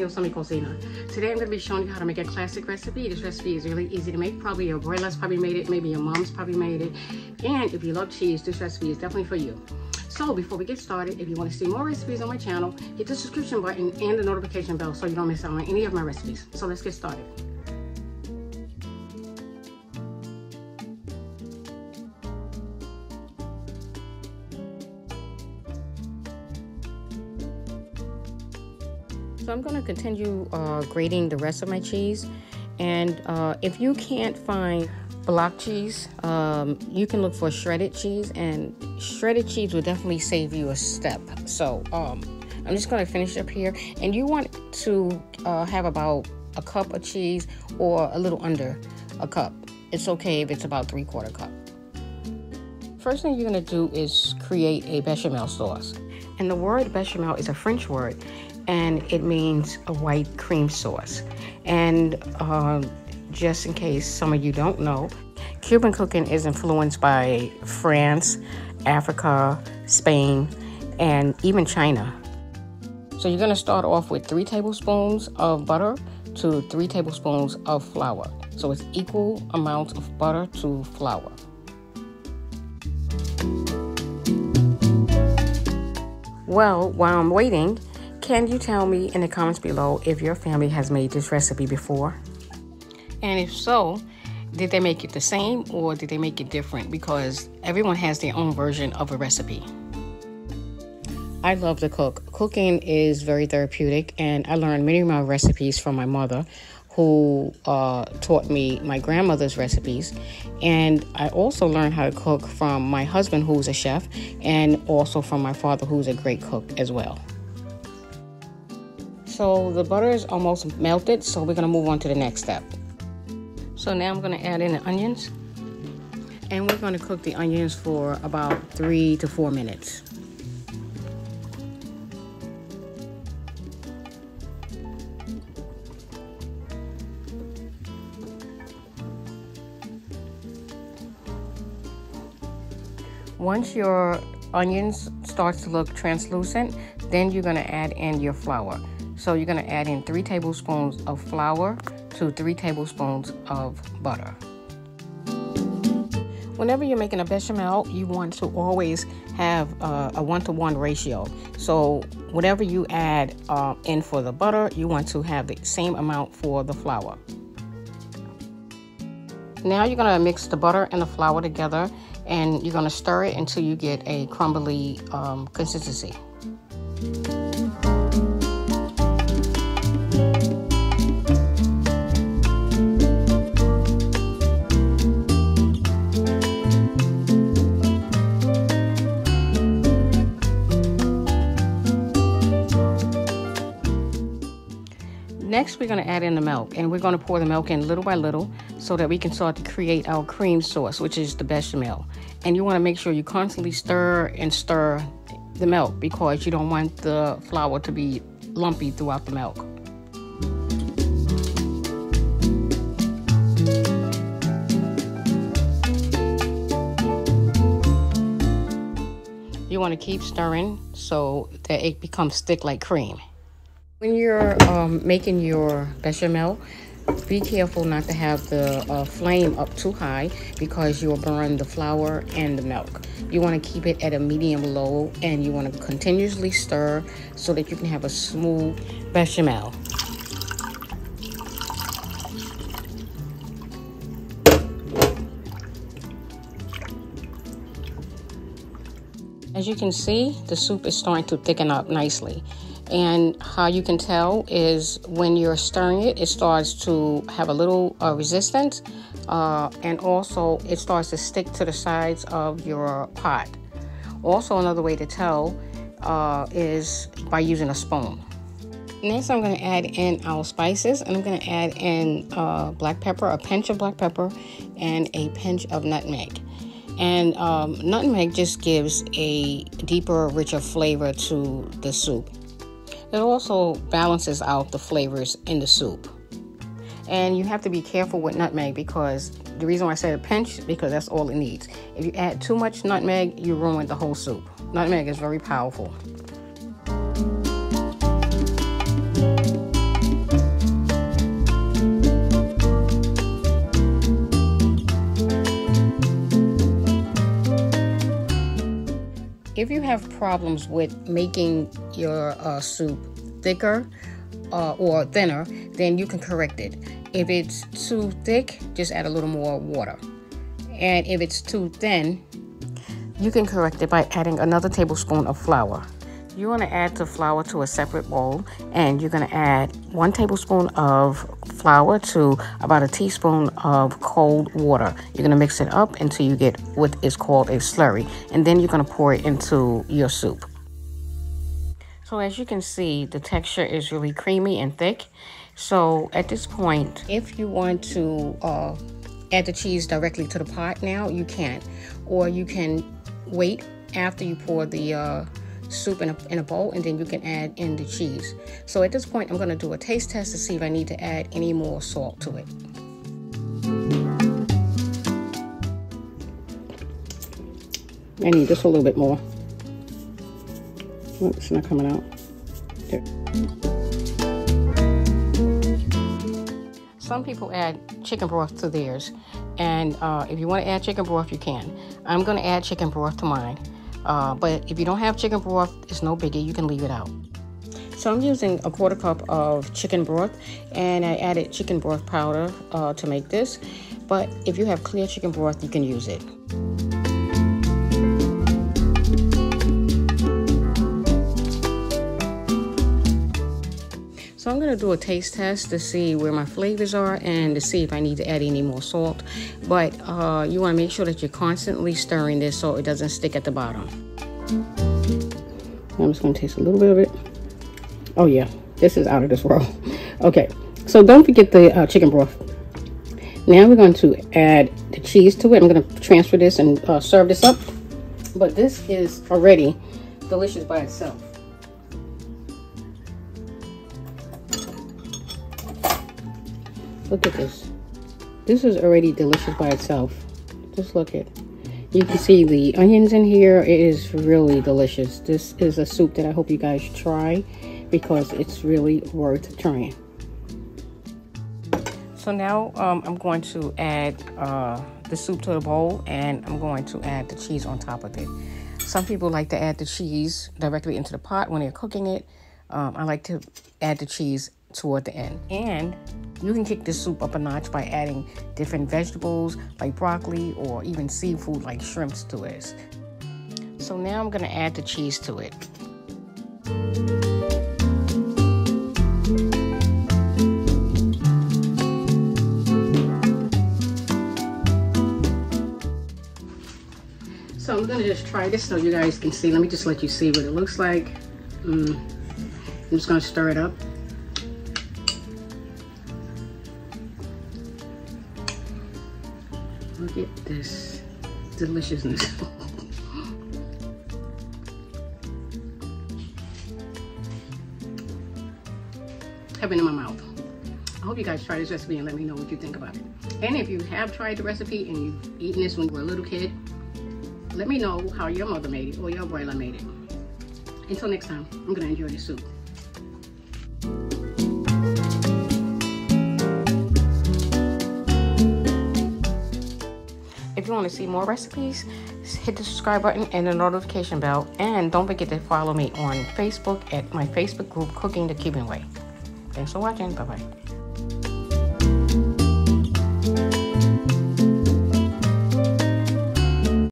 bienvenidos a mi cocina. Today I'm going to be showing you how to make a classic recipe. This recipe is really easy to make. Probably your grandma's probably made it, maybe your mom's probably made it. And if you love cheese, this recipe is definitely for you. So before we get started, if you want to see more recipes on my channel, hit the subscription button and the notification bell so you don't miss out on any of my recipes. So let's get started. So I'm going to continue grating the rest of my cheese, and if you can't find block cheese, you can look for shredded cheese, and shredded cheese will definitely save you a step. So I'm just going to finish up here, and you want to have about a cup of cheese or a little under a cup. It's okay if it's about 3/4 cup. First thing you're going to do is create a bechamel sauce, and the word bechamel is a French word, and it means a white cream sauce. And just in case some of you don't know, Cuban cooking is influenced by France, Africa, Spain, and even China. So you're gonna start off with 3 tablespoons of butter to 3 tablespoons of flour. So it's equal amounts of butter to flour. Well, while I'm waiting, can you tell me in the comments below if your family has made this recipe before? And if so, did they make it the same or did they make it different? Because everyone has their own version of a recipe. I love to cook. Cooking is very therapeutic, and I learned many of my recipes from my mother, who taught me my grandmother's recipes. And I also learned how to cook from my husband, who's a chef, and also from my father, who's a great cook as well. So the butter is almost melted, so we're gonna move on to the next step. So now I'm gonna add in the onions, and we're gonna cook the onions for about 3 to 4 minutes. Once your onions starts to look translucent, then you're gonna add in your flour. So you're gonna add in 3 tablespoons of flour to 3 tablespoons of butter. Whenever you're making a bechamel, you want to always have a 1-to-1 ratio. So whatever you add in for the butter, you want to have the same amount for the flour. Now you're gonna mix the butter and the flour together, and you're gonna stir it until you get a crumbly consistency. Next, we're going to add in the milk, and we're going to pour the milk in little by little so that we can start to create our cream sauce, which is the bechamel. And you want to make sure you constantly stir and stir the milk, because you don't want the flour to be lumpy throughout the milk. You want to keep stirring so that it becomes thick like cream. When you're making your bechamel, be careful not to have the flame up too high, because you'll burn the flour and the milk. You want to keep it at a medium low, and you want to continuously stir so that you can have a smooth bechamel. As you can see, the soup is starting to thicken up nicely. And how you can tell is when you're stirring it, it starts to have a little resistance, and also it starts to stick to the sides of your pot. Also, another way to tell is by using a spoon. Next, I'm going to add in our spices, and I'm going to add in black pepper, a pinch of black pepper, and a pinch of nutmeg. And nutmeg just gives a deeper, richer flavor to the soup. It also balances out the flavors in the soup. And you have to be careful with nutmeg, because the reason why I said a pinch, because that's all it needs. If you add too much nutmeg, you ruin the whole soup. Nutmeg is very powerful. If you have problems with making your soup thicker or thinner, then you can correct it. If it's too thick, just add a little more water. And if it's too thin, you can correct it by adding another tablespoon of flour. You want to add the flour to a separate bowl, and you're going to add 1 tablespoon of flour to about a teaspoon of cold water. You're going to mix it up until you get what is called a slurry, and then you're going to pour it into your soup. So as you can see, the texture is really creamy and thick. So at this point, if you want to add the cheese directly to the pot now, you can. Or you can wait after you pour the soup in a bowl, and then you can add in the cheese. So at this point, I'm going to do a taste test to see if I need to add any more salt to it. I need just a little bit more. Oh, it's not coming out. There. Some people add chicken broth to theirs, and if you want to add chicken broth, you can. I'm going to add chicken broth to mine. But if you don't have chicken broth, it's no biggie. You can leave it out. So I'm using a 1/4 cup of chicken broth, and I added chicken broth powder to make this. But if you have clear chicken broth, you can use it. So I'm going to do a taste test to see where my flavors are and to see if I need to add any more salt. But you want to make sure that you're constantly stirring this so it doesn't stick at the bottom. I'm just going to taste a little bit of it. Oh yeah, this is out of this world. Okay, so don't forget the chicken broth. Now we're going to add the cheese to it. I'm going to transfer this and serve this up. But this is already delicious by itself. Look at this. This is already delicious by itself. Just look at. You can see the onions in here. It is really delicious. This is a soup that I hope you guys try because it's really worth trying. So now I'm going to add the soup to the bowl, and I'm going to add the cheese on top of it. Some people like to add the cheese directly into the pot when they're cooking it. I like to add the cheese toward the end. And you can kick this soup up a notch by adding different vegetables like broccoli or even seafood like shrimps to it. So now I'm going to add the cheese to it. So I'm going to just try this so you guys can see. Let me just let you see what it looks like. I'm just going to stir it up. Look at this deliciousness. Heaven in my mouth. I hope you guys try this recipe and let me know what you think about it. And if you have tried the recipe and you've eaten this when you were a little kid, let me know how your mother made it or your abuela made it. Until next time, I'm gonna enjoy this soup. If you want to see more recipes, hit the subscribe button and the notification bell. And don't forget to follow me on Facebook at my Facebook group, Cooking the Cuban Way. Thanks for watching. Bye-bye.